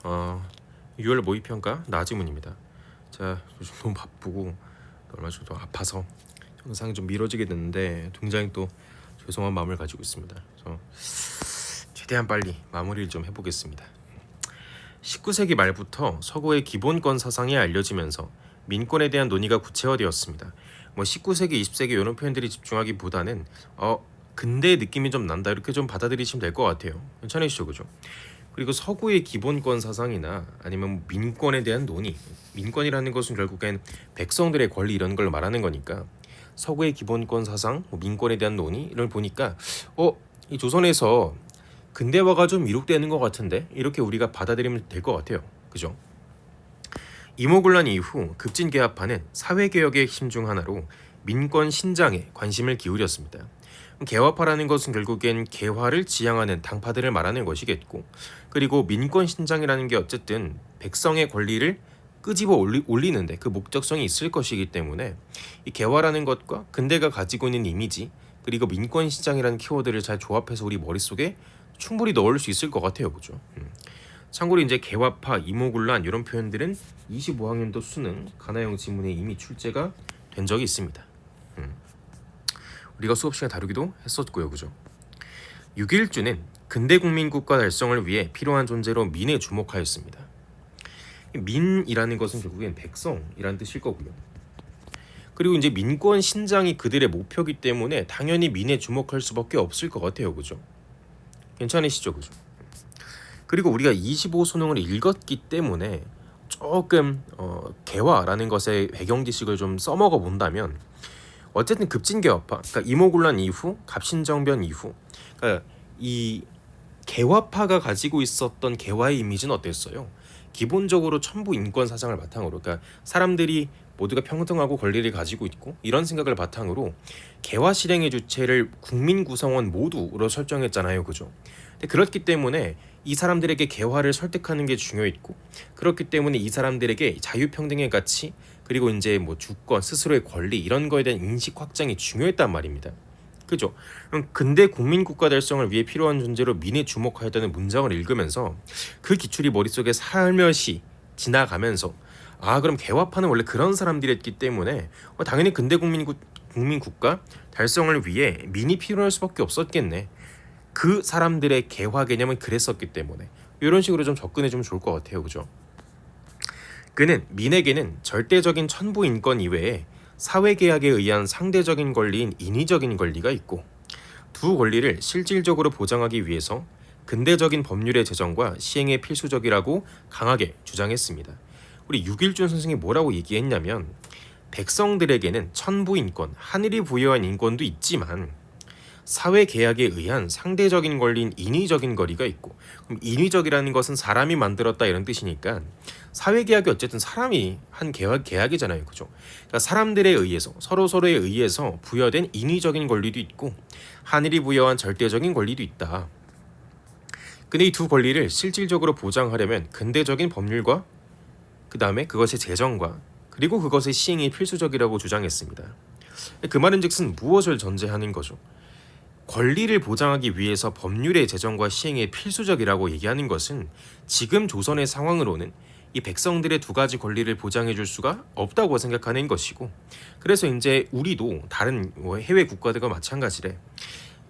6월 모의평가 나지문입니다. 자, 요즘 너무 바쁘고 얼마 전도 아파서 영상이 좀 미뤄지게 됐는데 굉장히 또 죄송한 마음을 가지고 있습니다. 그래서 최대한 빨리 마무리를 좀 해보겠습니다. 19세기 말부터 서구의 기본권 사상이 알려지면서 민권에 대한 논의가 구체화되었습니다. 19세기, 20세기 이런 표현들이 집중하기보다는 근대의 느낌이 좀 난다 이렇게 좀 받아들이시면 될 것 같아요. 괜찮으시죠, 그죠? 그리고 서구의 기본권 사상이나 아니면 민권에 대한 논의, 민권이라는 것은 결국엔 백성들의 권리 이런 걸 말하는 거니까 서구의 기본권 사상, 민권에 대한 논의를 보니까 이 조선에서 근대화가 좀 이룩되는 것 같은데 이렇게 우리가 받아들이면 될 것 같아요. 그죠? 이모군란 이후 급진개화파는 사회개혁의 힘 중 하나로 민권 신장에 관심을 기울였습니다. 개화파라는 것은 결국엔 개화를 지향하는 당파들을 말하는 것이겠고, 그리고 민권 신장이라는 게 어쨌든 백성의 권리를 끄집어 올리는데 그 목적성이 있을 것이기 때문에 이 개화라는 것과 근대가 가지고 있는 이미지 그리고 민권 신장이라는 키워드를 잘 조합해서 우리 머릿속에 충분히 넣을 수 있을 것 같아요, 그죠? 참고로 이제 개화파, 이모군란 이런 표현들은 25학년도 수능 가나형 지문에 이미 출제가 된 적이 있습니다. 우리가 수업 시간에 다루기도 했었고요, 그죠? 6.1주는 근대 국민국가 달성을 위해 필요한 존재로 민에 주목하였습니다. 민이라는 것은 결국엔 백성이라는 뜻일 거고요. 그리고 이제 민권 신장이 그들의 목표이기 때문에 당연히 민에 주목할 수밖에 없을 것 같아요, 그죠? 괜찮으시죠, 그죠? 그리고 우리가 25수능을 읽었기 때문에 조금 개화라는 것의 배경 지식을 좀 써먹어 본다면 어쨌든 급진개화파, 그러니까 이모군란 이후, 갑신정변 이후, 그러니까 이 개화파가 가지고 있었던 개화의 이미지는 어땠어요? 기본적으로 천부 인권 사상을 바탕으로, 그러니까 사람들이 모두가 평등하고 권리를 가지고 있고 이런 생각을 바탕으로 개화 실행의 주체를 국민 구성원 모두로 설정했잖아요, 그죠? 근데 그렇기 때문에 이 사람들에게 개화를 설득하는 게 중요했고, 그렇기 때문에 이 사람들에게 자유평등의 가치 그리고 이제 주권, 스스로의 권리 이런 거에 대한 인식 확장이 중요했단 말입니다. 그죠? 그럼 근대 국민국가 달성을 위해 필요한 존재로 민에 주목하였다는 문장을 읽으면서 그 기출이 머릿속에 살며시 지나가면서 그럼 개화파는 원래 그런 사람들이었기 때문에 당연히 근대 국민국가 달성을 위해 민이 필요할 수밖에 없었겠네. 그 사람들의 개화 개념은 그랬었기 때문에 이런 식으로 좀 접근해주면 좋을 것 같아요, 그죠? 그는 민에게는 절대적인 천부 인권 이외에 사회계약에 의한 상대적인 권리인 인위적인 권리가 있고, 두 권리를 실질적으로 보장하기 위해서 근대적인 법률의 제정과 시행에 필수적이라고 강하게 주장했습니다. 우리 육일준 선생이 뭐라고 얘기했냐면, 백성들에게는 천부 인권, 하늘이 부여한 인권도 있지만 사회 계약에 의한 상대적인 권리인 인위적인 권리가 있고, 그럼 인위적이라는 것은 사람이 만들었다 이런 뜻이니까 사회 계약이 어쨌든 사람이 한 계약이잖아요, 그죠? 그러니까 사람들에 의해서 서로에 의해서 부여된 인위적인 권리도 있고 하늘이 부여한 절대적인 권리도 있다. 근데 이 두 권리를 실질적으로 보장하려면 근대적인 법률과 그 다음에 그것의 제정과 그리고 그것의 시행이 필수적이라고 주장했습니다. 그 말은즉슨 무엇을 전제하는 거죠? 권리를 보장하기 위해서 법률의 제정과 시행이 필수적이라고 얘기하는 것은 지금 조선의 상황으로는 이 백성들의 두 가지 권리를 보장해 줄 수가 없다고 생각하는 것이고, 그래서 이제 우리도 다른 해외 국가들과 마찬가지래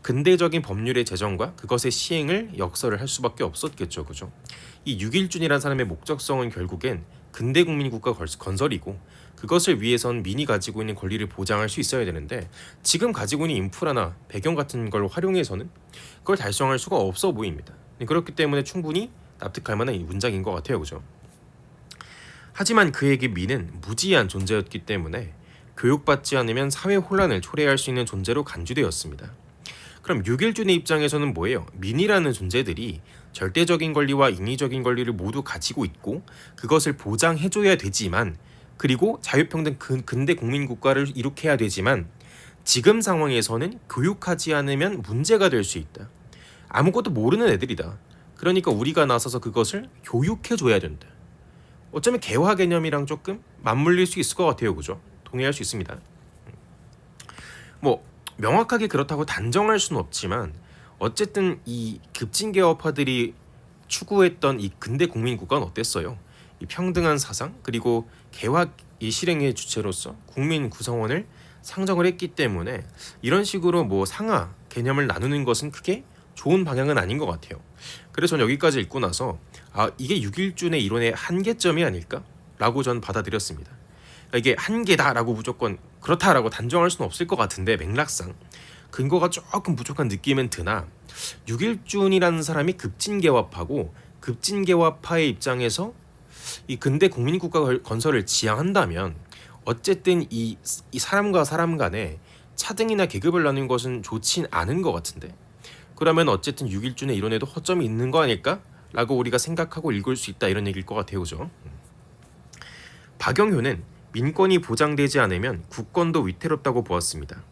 근대적인 법률의 제정과 그것의 시행을 역설을 할 수밖에 없었겠죠, 그죠? 이 육일준이라는 사람의 목적성은 결국엔 근대 국민국가 건설이고, 그것을 위해선 민이 가지고 있는 권리를 보장할 수 있어야 되는데 지금 가지고 있는 인프라나 배경 같은 걸 활용해서는 그걸 달성할 수가 없어 보입니다. 그렇기 때문에 충분히 납득할 만한 문장인 것 같아요, 그죠? 하지만 그에게 민은 무지한 존재였기 때문에 교육받지 않으면 사회 혼란을 초래할 수 있는 존재로 간주되었습니다. 그럼 육일준의 입장에서는 뭐예요? 민이라는 존재들이 절대적인 권리와 인위적인 권리를 모두 가지고 있고 그것을 보장해줘야 되지만, 그리고 자유평등 근대 국민국가를 이룩해야 되지만 지금 상황에서는 교육하지 않으면 문제가 될 수 있다. 아무것도 모르는 애들이다. 그러니까 우리가 나서서 그것을 교육해줘야 된다. 어쩌면 개화 개념이랑 조금 맞물릴 수 있을 것 같아요, 그죠? 동의할 수 있습니다. 명확하게 그렇다고 단정할 수는 없지만 어쨌든 이 급진개화파들이 추구했던 이 근대 국민국가는 어땠어요? 이 평등한 사상 그리고 개화 이 실행의 주체로서 국민 구성원을 상정을 했기 때문에 이런 식으로 뭐 상하 개념을 나누는 것은 크게 좋은 방향은 아닌 것 같아요. 그래서 전 여기까지 읽고 나서 이게 6.1준의 이론의 한계점이 아닐까라고 전 받아들였습니다. 그러니까 이게 한계다라고 무조건 그렇다라고 단정할 수는 없을 것 같은데 맥락상 근거가 조금 부족한 느낌은 드나 6.1준이라는 사람이 급진개화파고 급진개화파의 입장에서 이 근대 국민국가 건설을 지향한다면 어쨌든 이 사람과 사람 간에 차등이나 계급을 나누는 것은 좋진 않은 것 같은데 그러면 어쨌든 6.1준의 이론에도 허점이 있는 거 아닐까? 라고 우리가 생각하고 읽을 수 있다 이런 얘기일 것 같아요. 그죠? 박영효는 민권이 보장되지 않으면 국권도 위태롭다고 보았습니다.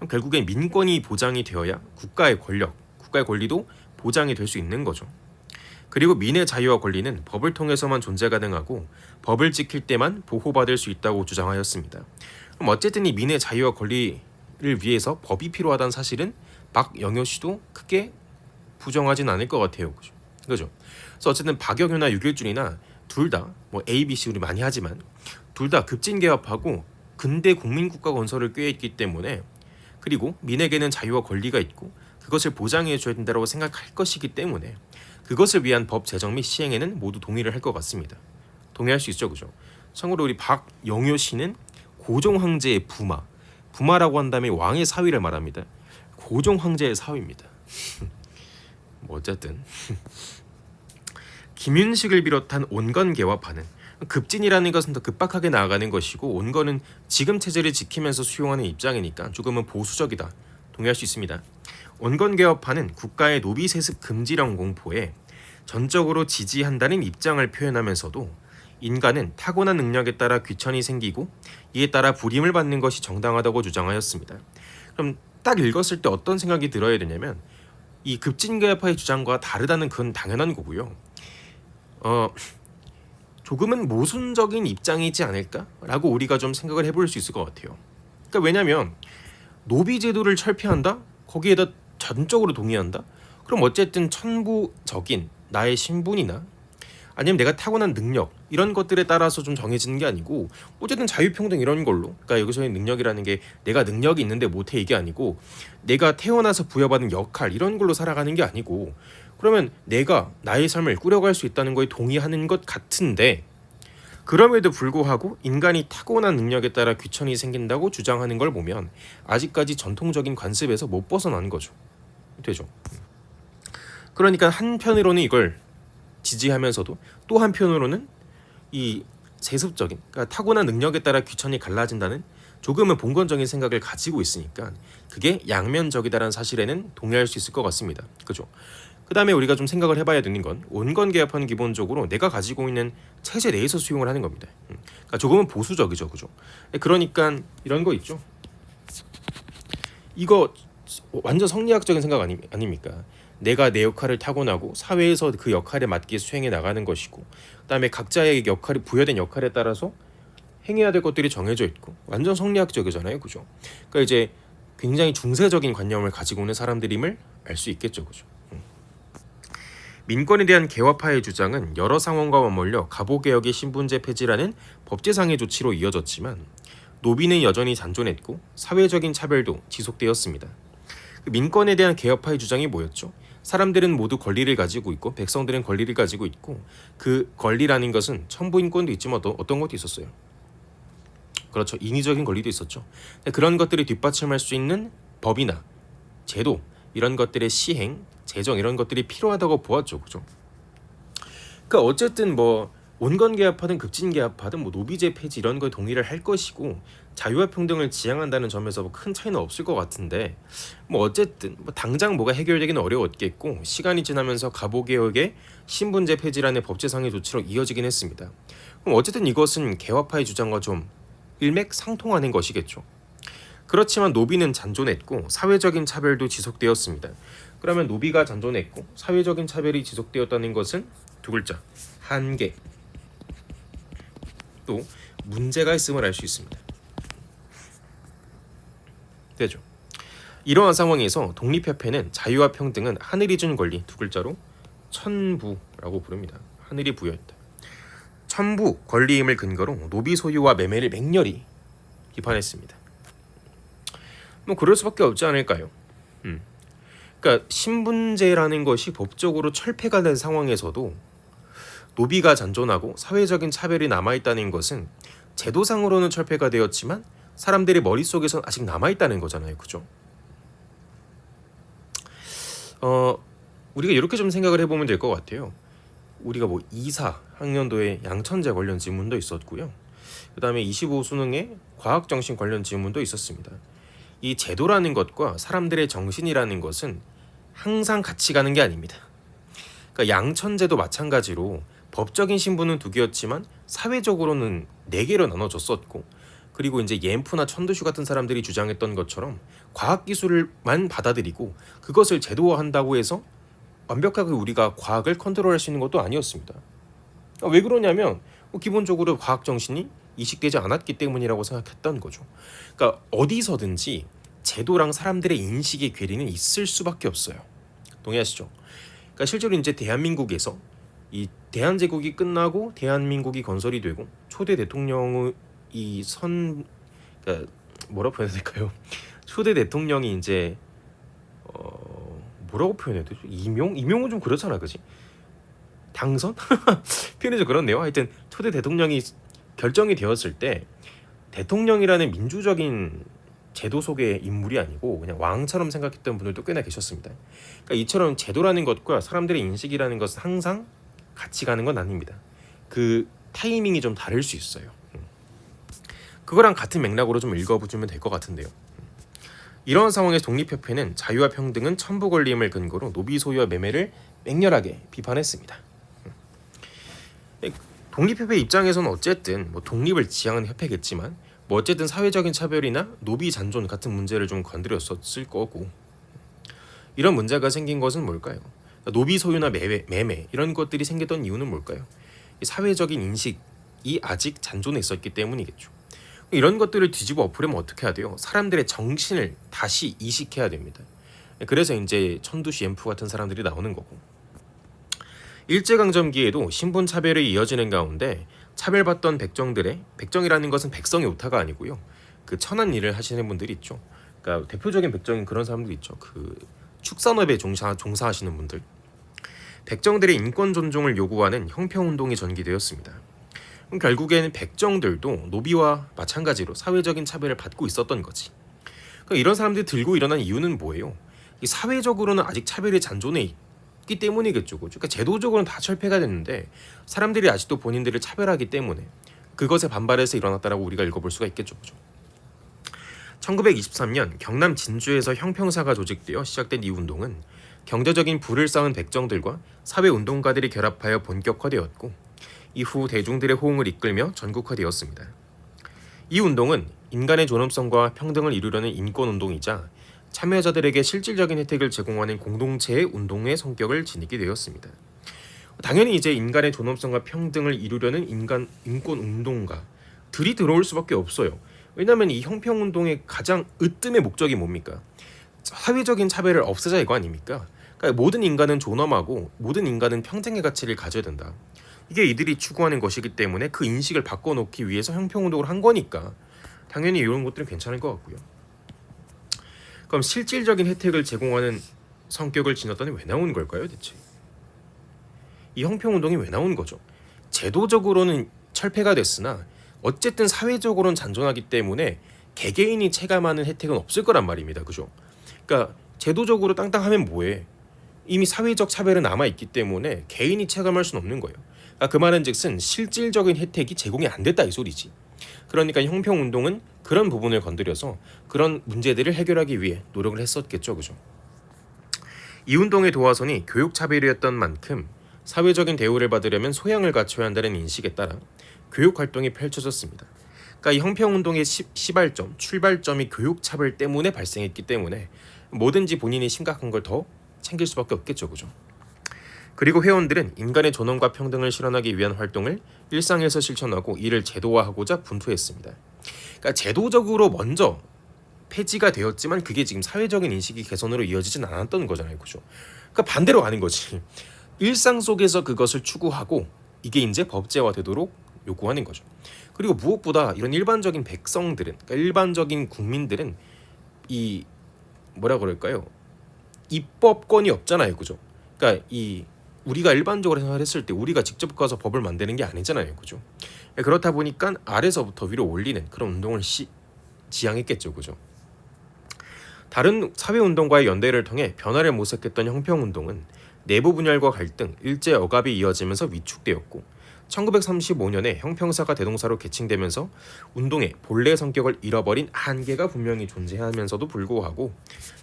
결국엔 민권이 보장이 되어야 국가의 권리도 보장이 될 수 있는 거죠. 그리고 민의 자유와 권리는 법을 통해서만 존재 가능하고 법을 지킬 때만 보호받을 수 있다고 주장하였습니다. 그럼 어쨌든 이 민의 자유와 권리를 위해서 법이 필요하다는 사실은 박영효 씨도 크게 부정하진 않을 것 같아요. 그죠? 그래서 어쨌든 박영효나 6.1준이나 둘 다 뭐 A, B, C 우리 많이 하지만 둘 다 급진개합하고 근대 국민국가 건설을 꾀했기 때문에 그리고 민에게는 자유와 권리가 있고 그것을 보장해 줘야 된다고 생각할 것이기 때문에 그것을 위한 법 제정 및 시행에는 모두 동의를 할 것 같습니다. 동의할 수 있죠, 그죠? 참고로 우리 박영효 씨는 고종 황제의 부마라고 한다면 왕의 사위를 말합니다. 고종 황제의 사위입니다. 뭐 어쨌든 김윤식을 비롯한 온건개화파는 급진이라는 것은 더 급박하게 나아가는 것이고 온건은 지금 체제를 지키면서 수용하는 입장이니까 조금은 보수적이다. 동의할 수 있습니다. 온건개혁파는 국가의 노비 세습 금지령 공포에 전적으로 지지한다는 입장을 표현하면서도 인간은 타고난 능력에 따라 귀천이 생기고 이에 따라 부림을 받는 것이 정당하다고 주장하였습니다. 그럼 딱 읽었을 때 어떤 생각이 들어야 되냐면 이 급진개혁파의 주장과 다르다는 건 당연한 거고요. 조금은 모순적인 입장이지 않을까라고 우리가 좀 생각을 해볼 수 있을 것 같아요. 그러니까 왜냐하면 노비 제도를 철폐한다? 거기에다 전적으로 동의한다? 그럼 어쨌든 천부적인 나의 신분이나 아니면 내가 타고난 능력 이런 것들에 따라서 좀 정해지는 게 아니고 어쨌든 자유평등 이런 걸로 그러니까 여기서의 능력이라는 게 내가 능력이 있는데 못해 이게 아니고 내가 태어나서 부여받은 역할 이런 걸로 살아가는 게 아니고 그러면 내가 나의 삶을 꾸려갈 수 있다는 거에 동의하는 것 같은데 그럼에도 불구하고 인간이 타고난 능력에 따라 귀천이 생긴다고 주장하는 걸 보면 아직까지 전통적인 관습에서 못 벗어나는 거죠. 되죠. 그러니까 한편으로는 이걸 지지하면서도 또 한편으로는 이 세습적인 그러니까 타고난 능력에 따라 귀천이 갈라진다는 조금은 봉건적인 생각을 가지고 있으니까 그게 양면적이다라는 사실에는 동의할 수 있을 것 같습니다. 그죠? 그 다음에 우리가 좀 생각을 해봐야 되는 건 온건개합은 기본적으로 내가 가지고 있는 체제 내에서 수용을 하는 겁니다. 그러니까 조금은 보수적이죠, 그죠? 그러니까 이런 거 있죠. 이거 완전 성리학적인 생각 아닙니까? 내가 내 역할을 타고나고 사회에서 그 역할에 맞게 수행해 나가는 것이고, 그다음에 각자의 역할이 부여된 역할에 따라서 행해야 될 것들이 정해져 있고, 완전 성리학적이잖아요, 그죠? 그러니까 이제 굉장히 중세적인 관념을 가지고 있는 사람들임을 알 수 있겠죠, 그죠? 민권에 대한 개화파의 주장은 여러 상황과 맞물려 갑오개혁의 신분제 폐지라는 법제상의 조치로 이어졌지만 노비는 여전히 잔존했고 사회적인 차별도 지속되었습니다. 민권에 대한 개혁파의 주장이 뭐였죠? 사람들은 모두 권리를 가지고 있고 백성들은 권리를 가지고 있고 그 권리라는 것은 천부인권도 있지만 어떤 것도 있었어요. 그렇죠. 인위적인 권리도 있었죠. 그런 것들을 뒷받침할 수 있는 법이나 제도 이런 것들의 시행 재정 이런 것들이 필요하다고 보았죠, 그죠? 그러니까 어쨌든 뭐 온건개합하든 급진개합하든 뭐 노비제 폐지 이런 거에 동의를 할 것이고 자유와 평등을 지향한다는 점에서 뭐 큰 차이는 없을 것 같은데 뭐 어쨌든 뭐 당장 뭐가 해결되기는 어려웠겠고 시간이 지나면서 갑오개혁의 신분제 폐지라는 법제상의 조치로 이어지긴 했습니다. 그럼 어쨌든 이것은 개화파의 주장과 좀 일맥상통하는 것이겠죠. 그렇지만 노비는 잔존했고 사회적인 차별도 지속되었습니다. 그러면 노비가 잔존했고 사회적인 차별이 지속되었다는 것은 두 글자 한계 또 문제가 있음을 알 수 있습니다. 되죠. 이러한 상황에서 독립협회는 자유와 평등은 하늘이 준 권리 두 글자로 천부라고 부릅니다. 하늘이 부여했다. 천부 권리임을 근거로 노비 소유와 매매를 맹렬히 비판했습니다. 뭐 그럴 수밖에 없지 않을까요? 그러니까 신분제라는 것이 법적으로 철폐가 된 상황에서도 노비가 잔존하고 사회적인 차별이 남아있다는 것은 제도상으로는 철폐가 되었지만 사람들의 머릿속에선 아직 남아있다는 거잖아요. 그죠? 우리가 이렇게 좀 생각을 해보면 될 것 같아요. 우리가 뭐 2사 학년도에 양천제 관련 지문도 있었고요. 그 다음에 25 수능에 과학정신 관련 지문도 있었습니다. 이 제도라는 것과 사람들의 정신이라는 것은 항상 같이 가는 게 아닙니다. 그러니까 양천제도 마찬가지로 법적인 신분은 2개였지만 사회적으로는 4개로 나눠졌었고, 그리고 이제 옌프나 천도슈 같은 사람들이 주장했던 것처럼 과학기술만 받아들이고 그것을 제도화한다고 해서 완벽하게 우리가 과학을 컨트롤할 수 있는 것도 아니었습니다. 왜 그러냐면 기본적으로 과학 정신이 이식되지 않았기 때문이라고 생각했던 거죠. 그러니까 어디서든지 제도랑 사람들의 인식의 괴리는 있을 수밖에 없어요. 동의하시죠? 그러니까 실제로 이제 대한민국에서 이 대한제국이 끝나고 대한민국이 건설이 되고 초대 대통령의 그러니까 뭐라고 표현해야 될까요? 초대 대통령이 이제 뭐라고 표현해야 되죠? 임용은 좀 그렇잖아, 그지? 당선? 표현이 좀 그렇네요. 하여튼 초대 대통령이 결정이 되었을 때 대통령이라는 민주적인 제도 속의 인물이 아니고 그냥 왕처럼 생각했던 분들도 꽤나 계셨습니다. 그러니까 이처럼 제도라는 것과 사람들의 인식이라는 것은 항상 같이 가는 건 아닙니다. 그 타이밍이 좀 다를 수 있어요. 그거랑 같은 맥락으로 좀 읽어보시면 될 것 같은데요. 이런 상황에서 독립협회는 자유와 평등은 천부 권리임을 근거로 노비 소유와 매매를 맹렬하게 비판했습니다. 독립협회 입장에서는 어쨌든 뭐 독립을 지향하는 협회겠지만 뭐 어쨌든 사회적인 차별이나 노비 잔존 같은 문제를 좀 건드렸었을 거고, 이런 문제가 생긴 것은 뭘까요? 노비 소유나 매매 이런 것들이 생겼던 이유는 뭘까요? 사회적인 인식이 아직 잔존해 있었기 때문이겠죠. 이런 것들을 뒤집어 엎으려면 어떻게 해야 돼요? 사람들의 정신을 다시 이식해야 됩니다. 그래서 이제 천두시 엠프 같은 사람들이 나오는 거고, 일제강점기에도 신분 차별이 이어지는 가운데 차별받던 백정이라는 것은 백성의 오타가 아니고요. 그 천한 일을 하시는 분들이 있죠. 그러니까 대표적인 백정인 그런 사람들 있죠. 그 축산업에 종사하시는 분들. 백정들의 인권 존중을 요구하는 형평운동이 전개되었습니다. 결국에는 백정들도 노비와 마찬가지로 사회적인 차별을 받고 있었던 거지. 그러니까 이런 사람들이 들고 일어난 이유는 뭐예요? 이 사회적으로는 아직 차별이 잔존해 있기 때문이겠죠. 그러니까 제도적으로는 다 철폐가 됐는데 사람들이 아직도 본인들을 차별하기 때문에 그것에 반발해서 일어났다라고 우리가 읽어볼 수가 있겠죠. 그죠? 1923년 경남 진주에서 형평사가 조직되어 시작된 이 운동은 경제적인 부를 쌓은 백정들과 사회운동가들이 결합하여 본격화되었고, 이후 대중들의 호응을 이끌며 전국화되었습니다. 이 운동은 인간의 존엄성과 평등을 이루려는 인권운동이자 참여자들에게 실질적인 혜택을 제공하는 공동체의 운동의 성격을 지니게 되었습니다. 당연히 이제 인간의 존엄성과 평등을 이루려는 인권운동가들이 들어올 수밖에 없어요. 왜냐하면 이 형평운동의 가장 으뜸의 목적이 뭡니까? 사회적인 차별을 없애자 이거 아닙니까? 그러니까 모든 인간은 존엄하고 모든 인간은 평등의 가치를 가져야 된다. 이게 이들이 추구하는 것이기 때문에 그 인식을 바꿔놓기 위해서 형평운동을 한 거니까 당연히 이런 것들은 괜찮을 것 같고요. 그럼 실질적인 혜택을 제공하는 성격을 지녔더니 왜 나온 걸까요, 대체? 이 형평운동이 왜 나온 거죠? 제도적으로는 철폐가 됐으나 어쨌든 사회적으로는 잔존하기 때문에 개개인이 체감하는 혜택은 없을 거란 말입니다. 그죠? 그러니까 제도적으로 땅땅하면 뭐해? 이미 사회적 차별은 남아있기 때문에 개인이 체감할 수는 없는 거예요. 그 말은 즉슨 실질적인 혜택이 제공이 안 됐다 이 소리지. 그러니까 형평운동은 그런 부분을 건드려서 그런 문제들을 해결하기 위해 노력을 했었겠죠. 그죠? 이 운동의 도화선이 교육차별이었던 만큼 사회적인 대우를 받으려면 소양을 갖춰야 한다는 인식에 따라 교육활동이 펼쳐졌습니다. 그러니까 이 형평운동의 시발점, 출발점이 교육차별 때문에 발생했기 때문에 뭐든지 본인이 심각한 걸 더 챙길 수밖에 없겠죠. 그죠? 그리고 회원들은 인간의 존엄과 평등을 실현하기 위한 활동을 일상에서 실천하고 이를 제도화하고자 분투했습니다. 그러니까 제도적으로 먼저 폐지가 되었지만 그게 지금 사회적인 인식이 개선으로 이어지진 않았던 거잖아요. 그죠? 그러니까 반대로 가는 거지. 일상 속에서 그것을 추구하고 이게 이제 법제화되도록 요구하는 거죠. 그리고 무엇보다 이런 일반적인 백성들은, 그러니까 일반적인 국민들은 이 뭐라 그럴까요? 입법권이 없잖아요, 그죠? 그러니까 이 우리가 일반적으로 생각했을 때 우리가 직접 가서 법을 만드는 게 아니잖아요, 그죠? 그렇다 보니까 아래서부터 위로 올리는 그런 운동을 지향했겠죠, 그죠? 다른 사회운동과의 연대를 통해 변화를 모색했던 형평운동은 내부 분열과 갈등, 일제 억압이 이어지면서 위축되었고 1935년에 형평사가 대동사로 개칭되면서 운동의 본래 성격을 잃어버린 한계가 분명히 존재하면서도 불구하고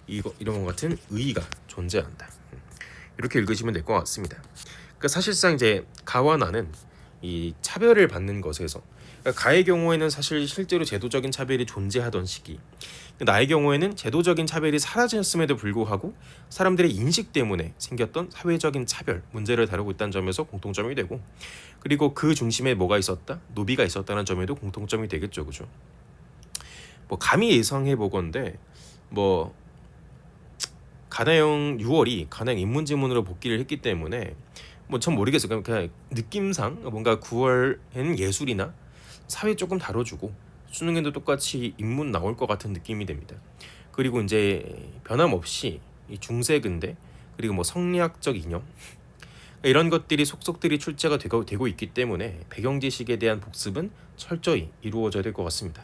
이런 것 같은 의의가 존재한다. 이렇게 읽으시면 될 것 같습니다. 그러니까 사실상 이제 가와 나는 이 차별을 받는 것에서, 그러니까 가의 경우에는 사실 실제로 제도적인 차별이 존재하던 시기, 나의 경우에는 제도적인 차별이 사라졌음에도 불구하고 사람들의 인식 때문에 생겼던 사회적인 차별 문제를 다루고 있다는 점에서 공통점이 되고, 그리고 그 중심에 뭐가 있었다? 노비가 있었다는 점에도 공통점이 되겠죠, 그죠? 뭐 감히 예상해 보건데 뭐 가나영 6월이 가나영 인문지문으로 복귀를 했기 때문에 뭐 전 모르겠어요. 그냥 느낌상 뭔가 9월에는 예술이나 사회 조금 다뤄주고 수능에도 똑같이 인문 나올 것 같은 느낌이 됩니다. 그리고 이제 변함없이 이 중세 근대 그리고 뭐 성리학적 이념 이런 것들이 속속들이 출제가 되고 있기 때문에 배경 지식에 대한 복습은 철저히 이루어져야 될 것 같습니다.